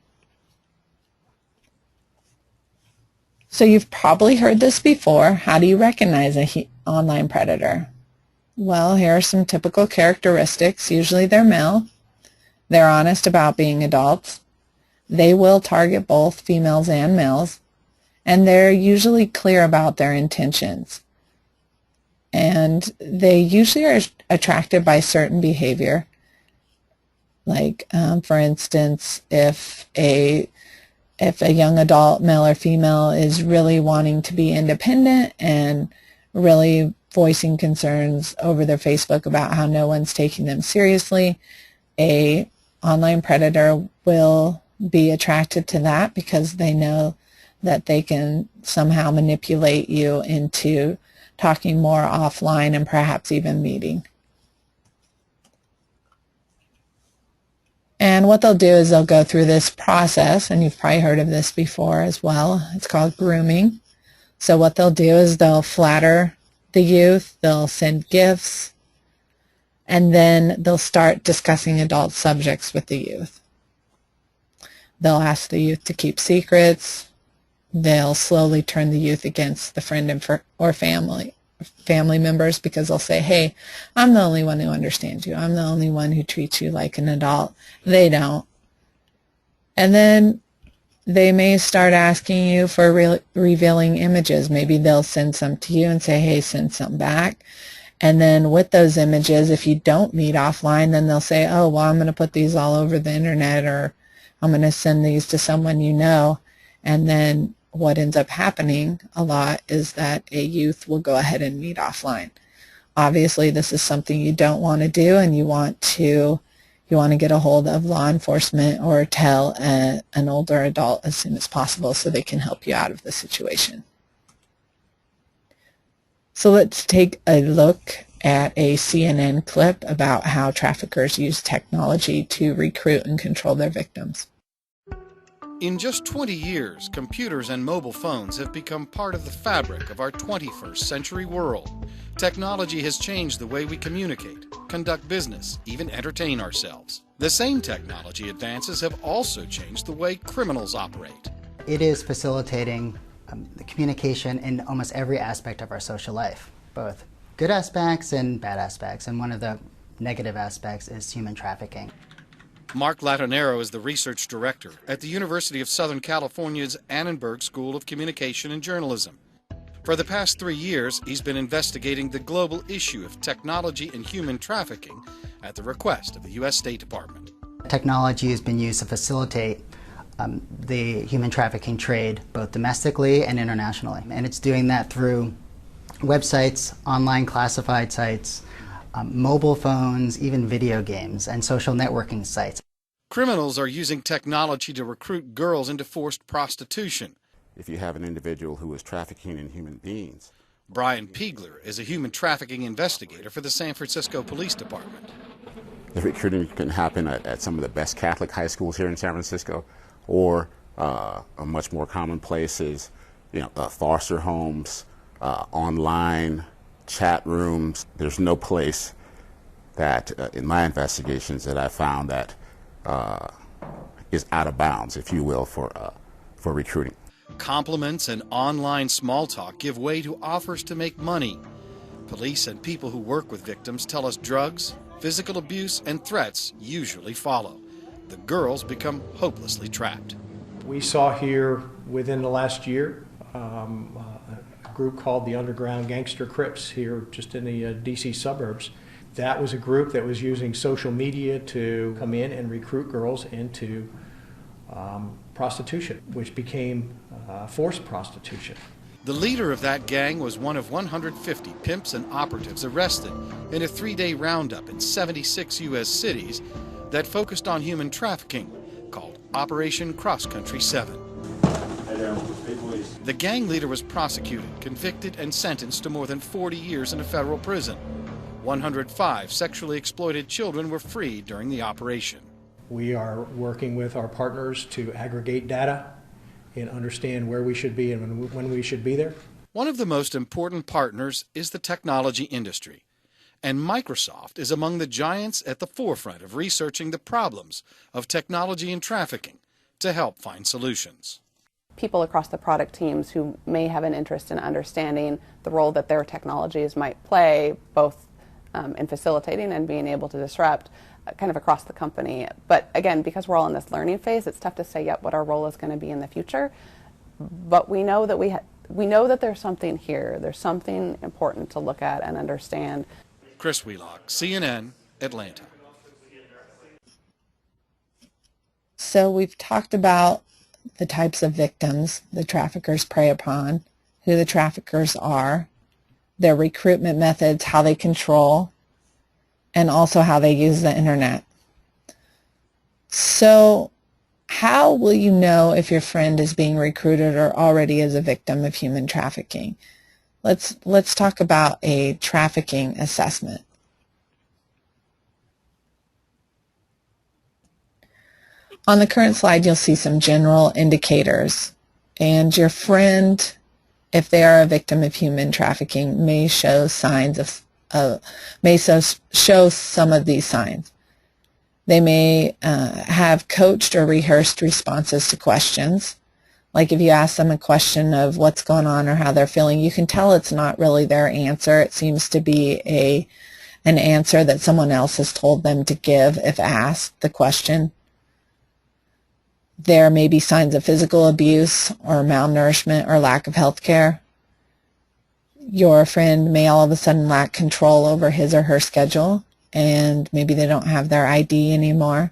So you've probably heard this before. How do you recognize an online predator? Well, here are some typical characteristics. Usually they're male. They're honest about being adults. They will target both females and males. And they're usually clear about their intentions. And they usually are attracted by certain behavior. Like, for instance, if a young adult, male or female, is really wanting to be independent and really voicing concerns over their Facebook about how no one's taking them seriously, a online predator will be attracted to that because they know that they can somehow manipulate you into talking more offline and perhaps even meeting. And what they'll do is they'll go through this process, and you've probably heard of this before as well. It's called grooming. So what they'll do is they'll flatter the youth, they'll send gifts, and then they'll start discussing adult subjects with the youth. They'll ask the youth to keep secrets. They'll slowly turn the youth against the friend or family members, because they'll say, hey, I'm the only one who understands you. I'm the only one who treats you like an adult. They don't. And then they may start asking you for revealing images. Maybe they'll send some to you and say, hey, send some back. And then with those images, if you don't meet offline, then they'll say, oh, well, I'm going to put these all over the internet, or I'm going to send these to someone you know. And then what ends up happening a lot is that a youth will go ahead and meet offline. Obviously, this is something you don't want to do, and you want to get a hold of law enforcement or tell an older adult as soon as possible so they can help you out of the situation. So let's take a look at a CNN clip about how traffickers use technology to recruit and control their victims. In just 20 years, computers and mobile phones have become part of the fabric of our 21st century world. Technology has changed the way we communicate, conduct business, even entertain ourselves. The same technology advances have also changed the way criminals operate. It is facilitating the communication in almost every aspect of our social life, both good aspects and bad aspects, and one of the negative aspects is human trafficking. Mark Latonero is the research director at the University of Southern California's Annenberg School of Communication and Journalism. For the past 3 years, he's been investigating the global issue of technology and human trafficking at the request of the U.S. State Department. Technology has been used to facilitate the human trafficking trade, both domestically and internationally. And it's doing that through websites, online classified sites, mobile phones, even video games, and social networking sites. Criminals are using technology to recruit girls into forced prostitution. If you have an individual who is trafficking in human beings. Brian Piegler is a human trafficking investigator for the San Francisco Police Department. The recruiting can happen at some of the best Catholic high schools here in San Francisco, or a much more common place is, foster homes, online chat rooms. There's no place that, in my investigations, that I found that is out of bounds, if you will, for recruiting. Compliments and online small talk give way to offers to make money. Police and people who work with victims tell us drugs, physical abuse, and threats usually follow. The girls become hopelessly trapped. We saw here within the last year a group called the Underground Gangster Crips here just in the DC suburbs. That was a group that was using social media to come in and recruit girls into prostitution, which became forced prostitution. The leader of that gang was one of 150 pimps and operatives arrested in a 3-day roundup in 76 U.S. cities that focused on human trafficking, called Operation Cross Country 7. The gang leader was prosecuted, convicted, and sentenced to more than 40 years in a federal prison. 105 sexually exploited children were freed during the operation. We are working with our partners to aggregate data and understand where we should be and when we should be there. One of the most important partners is the technology industry, and Microsoft is among the giants at the forefront of researching the problems of technology and trafficking to help find solutions. People across the product teams who may have an interest in understanding the role that their technologies might play, both in facilitating and being able to disrupt, kind of across the company. But again, because we're all in this learning phase, it's tough to say yet what our role is going to be in the future. But we know that we know that there's something here. There's something important to look at and understand. Chris Wheelock, CNN, Atlanta. So we've talked about the types of victims the traffickers prey upon, who the traffickers are, their recruitment methods, how they control, and also how they use the internet. So how will you know if your friend is being recruited or already is a victim of human trafficking? Let's talk about a trafficking assessment. On the current slide, you'll see some general indicators, and your friend, if they are a victim of human trafficking, may show signs of show some of these signs. They may have coached or rehearsed responses to questions. Like if you ask them a question of what's going on or how they're feeling, you can tell it's not really their answer. It seems to be an answer that someone else has told them to give if asked the question. There may be signs of physical abuse or malnourishment or lack of health care. Your friend may all of a sudden lack control over his or her schedule, and maybe they don't have their ID anymore.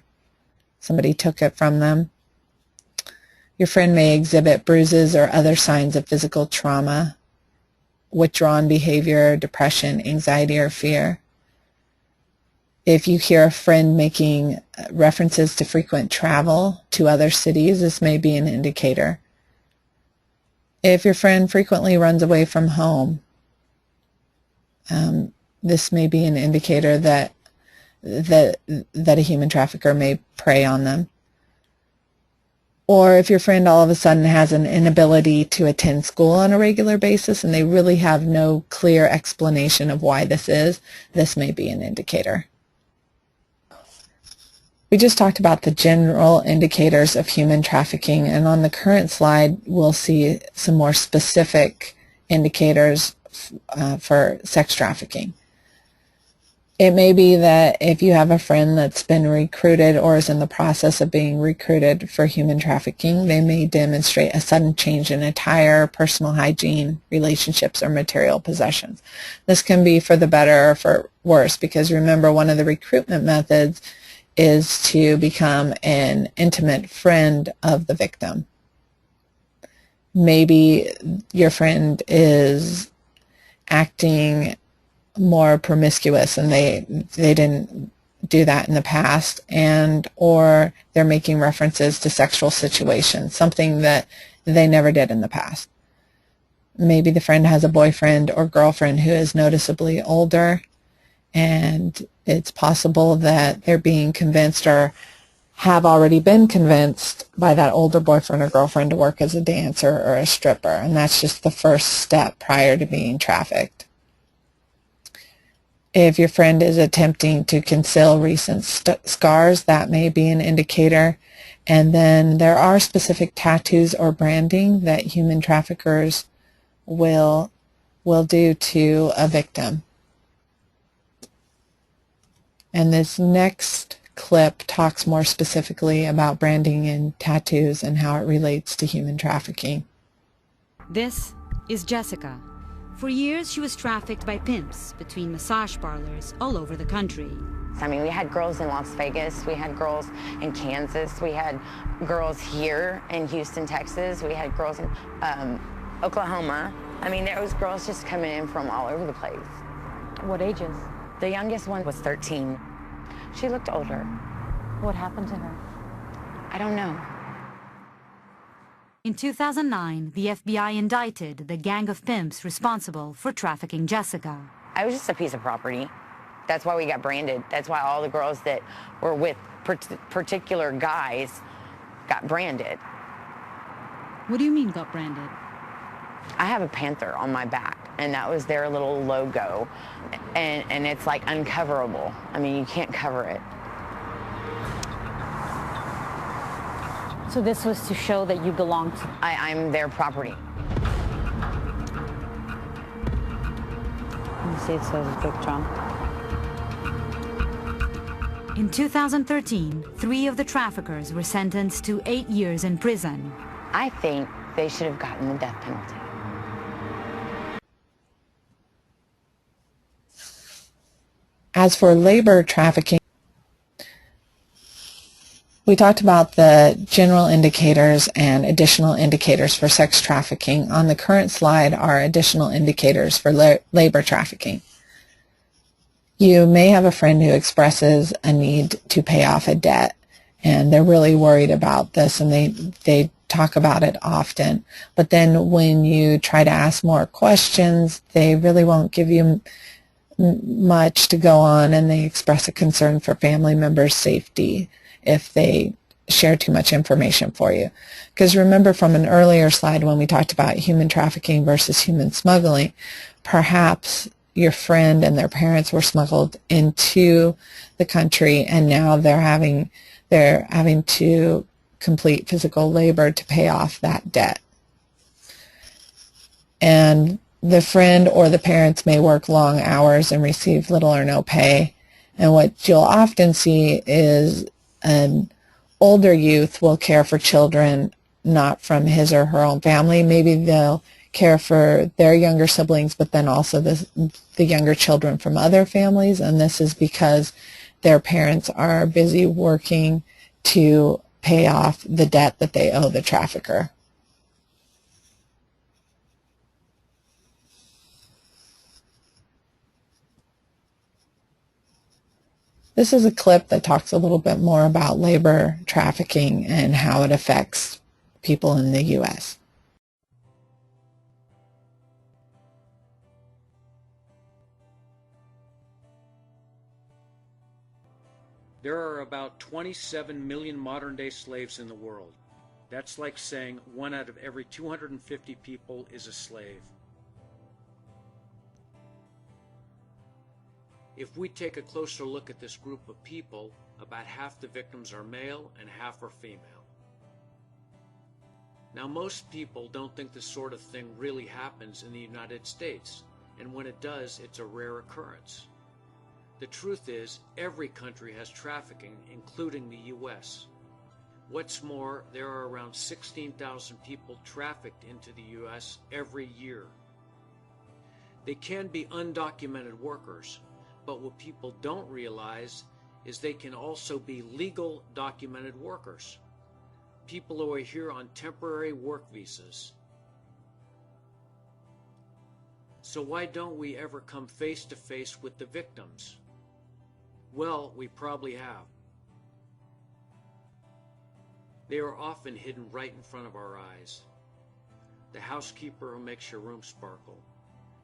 Somebody took it from them. Your friend may exhibit bruises or other signs of physical trauma, withdrawn behavior, depression, anxiety, or fear. If you hear a friend making references to frequent travel to other cities, this may be an indicator. If your friend frequently runs away from home, this may be an indicator that a human trafficker may prey on them. Or if your friend all of a sudden has an inability to attend school on a regular basis and they really have no clear explanation of why this is, this may be an indicator. We just talked about the general indicators of human trafficking, and on the current slide we'll see some more specific indicators for sex trafficking. It may be that if you have a friend that's been recruited or is in the process of being recruited for human trafficking, they may demonstrate a sudden change in attire, personal hygiene, relationships, or material possessions. This can be for the better or for worse, because remember, one of the recruitment methods is to become an intimate friend of the victim. Maybe your friend is acting more promiscuous and they do that in the past, and or they're making references to sexual situations, something that they never did in the past. Maybe the friend has a boyfriend or girlfriend who is noticeably older, and it's possible that they're being convinced or have already been convinced by that older boyfriend or girlfriend to work as a dancer or a stripper, and that's just the first step prior to being trafficked. If your friend is attempting to conceal recent scars, that may be an indicator. And then there are specific tattoos or branding that human traffickers will do to a victim. And this next clip talks more specifically about branding and tattoos and how it relates to human trafficking. This is Jessica. For years, she was trafficked by pimps between massage parlors all over the country. I mean, we had girls in Las Vegas, we had girls in Kansas, we had girls here in Houston, Texas, we had girls in Oklahoma. I mean, there was girls just coming in from all over the place. What ages? The youngest one was 13. She looked older. What happened to her? I don't know. In 2009, the FBI indicted the gang of pimps responsible for trafficking Jessica. I was just a piece of property. That's why we got branded. That's why all the girls that were with particular guys got branded. What do you mean got branded? I have a panther on my back, and that was their little logo. And it's like uncoverable. I mean, you can't cover it. So this was to show that you belong to... I'm their property. You see it says Big John. In 2013, 3 of the traffickers were sentenced to 8 years in prison. I think they should have gotten the death penalty. As for labor trafficking, we talked about the general indicators and additional indicators for sex trafficking. On the current slide are additional indicators for labor trafficking. You may have a friend who expresses a need to pay off a debt, and they're really worried about this, and they talk about it often. But then when you try to ask more questions, they really won't give you much to go on, and they express a concern for family members' safety if they share too much information for you. Because remember from an earlier slide when we talked about human trafficking versus human smuggling, perhaps your friend and their parents were smuggled into the country, and now they're having to complete physical labor to pay off that debt. And the friend or the parents may work long hours and receive little or no pay. And what you'll often see is an older youth will care for children not from his or her own family. Maybe they'll care for their younger siblings, but then also the younger children from other families. And this is because their parents are busy working to pay off the debt that they owe the trafficker. This is a clip that talks a little bit more about labor trafficking and how it affects people in the U.S. There are about 27 million modern-day slaves in the world. That's like saying 1 out of every 250 people is a slave. If we take a closer look at this group of people, about half the victims are male and half are female. Now, most people don't think this sort of thing really happens in the United States, and when it does, it's a rare occurrence. The truth is, every country has trafficking, including the U.S. What's more, there are around 16,000 people trafficked into the U.S. every year. They can be undocumented workers, but what people don't realize is they can also be legal documented workers, people who are here on temporary work visas. So why don't we ever come face to face with the victims? Well, we probably have. They are often hidden right in front of our eyes. The housekeeper who makes your room sparkle,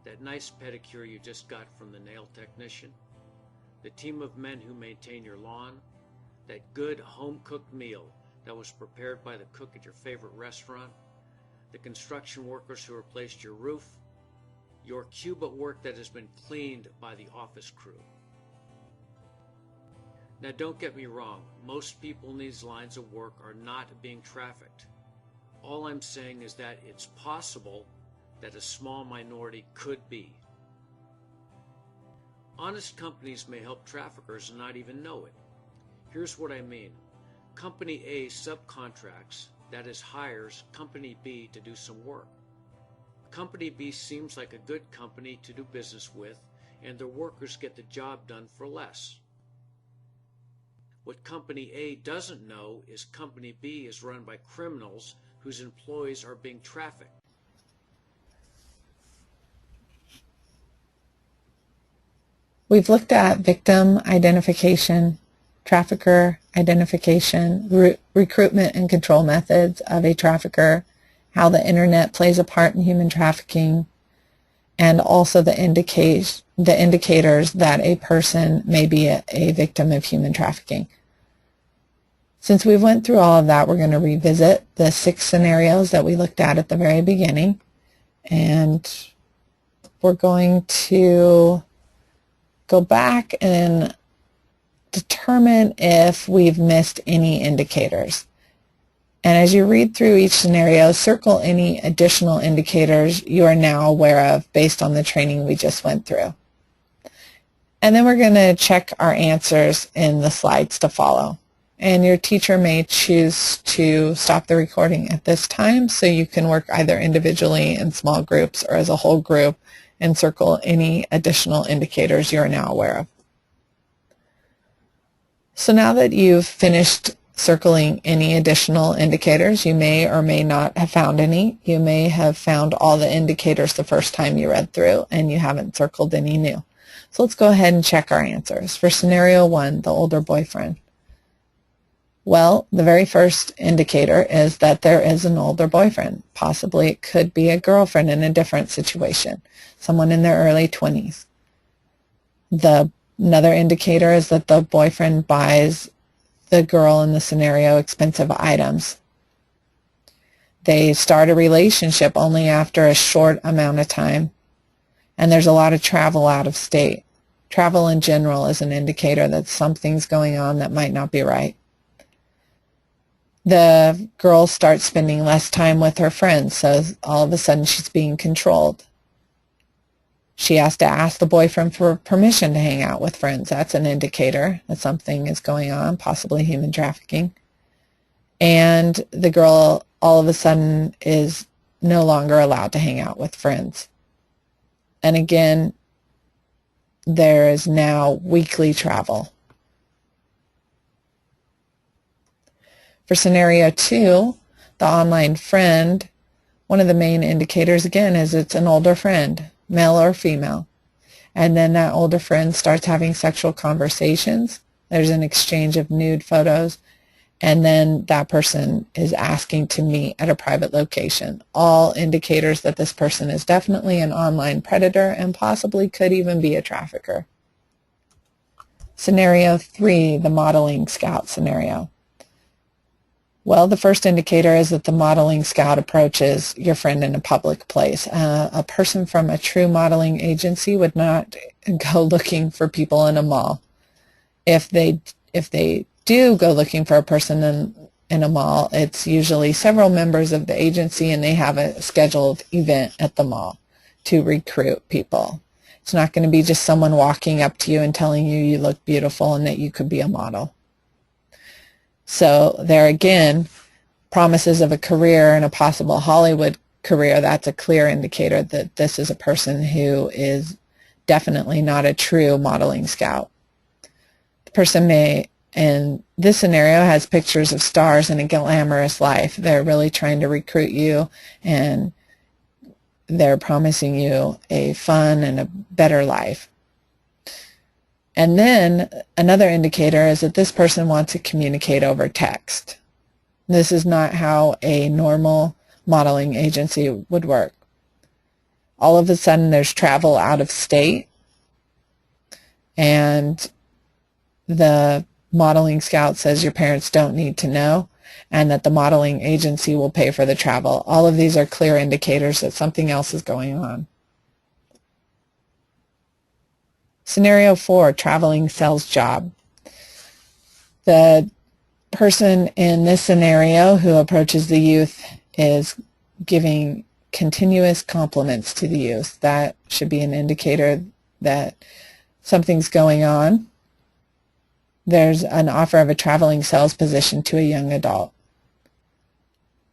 that nice pedicure you just got from the nail technician, the team of men who maintain your lawn, that good home-cooked meal that was prepared by the cook at your favorite restaurant, the construction workers who replaced your roof, your cube at work that has been cleaned by the office crew. Now don't get me wrong, most people in these lines of work are not being trafficked. All I'm saying is that it's possible that a small minority could be. Honest companies may help traffickers and not even know it. Here's what I mean. Company A subcontracts, that is hires, Company B to do some work. Company B seems like a good company to do business with, and their workers get the job done for less. What Company A doesn't know is Company B is run by criminals whose employees are being trafficked. We've looked at victim identification, trafficker identification, recruitment and control methods of a trafficker, how the internet plays a part in human trafficking, and also the indicators that a person may be a victim of human trafficking. Since we went through all of that, we're going to revisit the 6 scenarios that we looked at the very beginning, and we're going to go back and determine if we've missed any indicators. And as you read through each scenario, circle any additional indicators you are now aware of based on the training we just went through. And then we're going to check our answers in the slides to follow. And your teacher may choose to stop the recording at this time, so you can work either individually in small groups or as a whole group and circle any additional indicators you are now aware of. So now that you've finished circling any additional indicators, you may or may not have found any. You may have found all the indicators the first time you read through and you haven't circled any new. So let's go ahead and check our answers. For scenario 1, the older boyfriend. Well, the very first indicator is that there is an older boyfriend. Possibly it could be a girlfriend in a different situation, someone in their early 20s. Another indicator is that the boyfriend buys the girl in the scenario expensive items. They start a relationship only after a short amount of time, and there's a lot of travel out of state. Travel in general is an indicator that something's going on that might not be right. The girl starts spending less time with her friends, so all of a sudden she's being controlled. She has to ask the boyfriend for permission to hang out with friends. That's an indicator that something is going on, possibly human trafficking. And the girl all of a sudden is no longer allowed to hang out with friends. And again, there is now weekly travel. For scenario 2, the online friend, one of the main indicators again is it's an older friend, male or female. And then that older friend starts having sexual conversations. There's an exchange of nude photos. And then that person is asking to meet at a private location. All indicators that this person is definitely an online predator and possibly could even be a trafficker. Scenario 3, the modeling scout scenario. Well, the first indicator is that the modeling scout approaches your friend in a public place. A person from a true modeling agency would not go looking for people in a mall. If they do go looking for a person in a mall, it's usually several members of the agency and they have a scheduled event at the mall to recruit people. It's not going to be just someone walking up to you and telling you you look beautiful and that you could be a model. So there again, promises of a career and a possible Hollywood career, that's a clear indicator that this is a person who is definitely not a true modeling scout. The person may, in this scenario, has pictures of stars and a glamorous life. They're really trying to recruit you and they're promising you a fun and a better life. And then another indicator is that this person wants to communicate over text. This is not how a normal modeling agency would work. All of a sudden there's travel out of state, and the modeling scout says your parents don't need to know, and that the modeling agency will pay for the travel. All of these are clear indicators that something else is going on. Scenario 4, traveling sales job. The person in this scenario who approaches the youth is giving continuous compliments to the youth. That should be an indicator that something's going on. There's an offer of a traveling sales position to a young adult.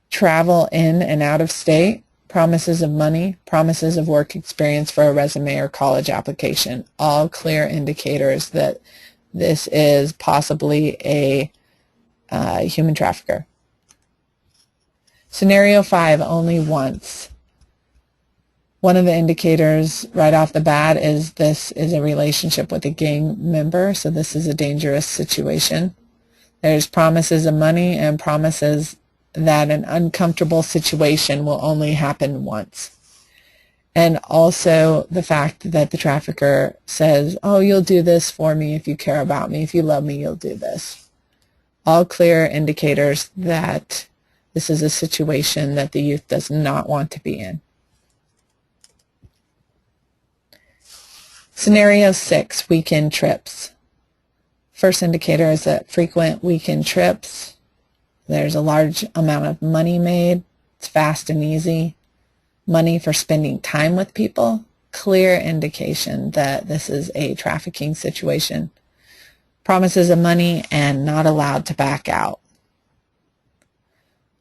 Travel in and out of state, promises of money, promises of work experience for a resume or college application. All clear indicators that this is possibly a human trafficker. Scenario 5, only once. One of the indicators right off the bat is this is a relationship with a gang member, so this is a dangerous situation. There's promises of money and promises that an uncomfortable situation will only happen once. And also the fact that the trafficker says, oh, you'll do this for me if you care about me. If you love me, you'll do this. All clear indicators that this is a situation that the youth does not want to be in. Scenario 6, weekend trips. First indicator is that frequent weekend trips. There's a large amount of money made. It's fast and easy. Money for spending time with people. Clear indication that this is a trafficking situation. Promises of money and not allowed to back out.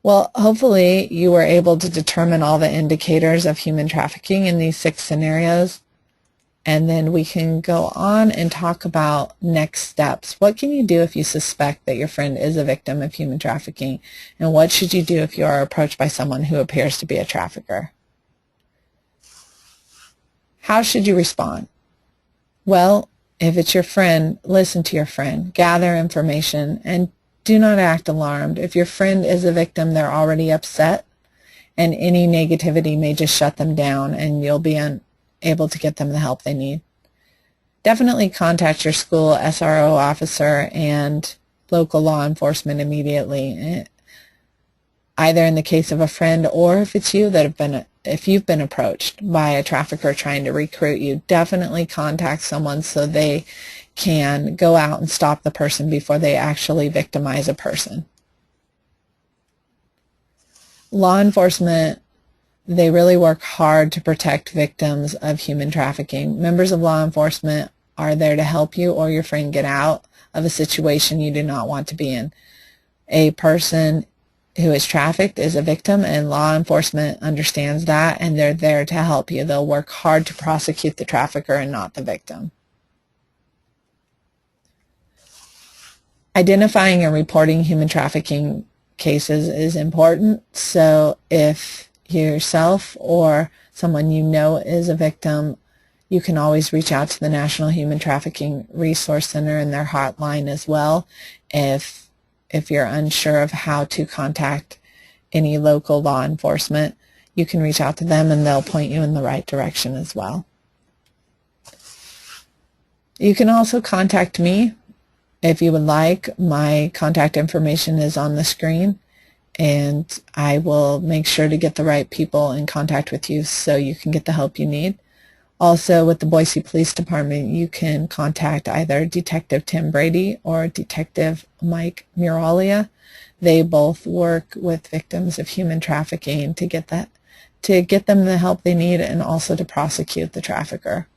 Well, hopefully you were able to determine all the indicators of human trafficking in these 6 scenarios. And then we can go on and talk about next steps. What can you do if you suspect that your friend is a victim of human trafficking? And what should you do if you are approached by someone who appears to be a trafficker? How should you respond? Well, if it's your friend, listen to your friend, gather information, and do not act alarmed. If your friend is a victim, they're already upset, and any negativity may just shut them down, and you'll be able to get them the help they need. Definitely contact your school SRO officer and local law enforcement immediately, either in the case of a friend or if it's you that have been, if you've been approached by a trafficker trying to recruit you. Definitely contact someone so they can go out and stop the person before they actually victimize a person. Law enforcement, they really work hard to protect victims of human trafficking. Members of law enforcement are there to help you or your friend get out of a situation you do not want to be in. A person who is trafficked is a victim, and law enforcement understands that, and they're there to help you. They'll work hard to prosecute the trafficker and not the victim. Identifying and reporting human trafficking cases is important. So if yourself or someone you know is a victim, you can always reach out to the National Human Trafficking Resource Center and their hotline as well. If you're unsure of how to contact any local law enforcement, you can reach out to them and they'll point you in the right direction as well. You can also contact me if you would like. My contact information is on the screen, and I will make sure to get the right people in contact with you so you can get the help you need. Also, with the Boise Police Department, you can contact either Detective Tim Brady or Detective Mike Muralia. They both work with victims of human trafficking to get them the help they need and also to prosecute the trafficker.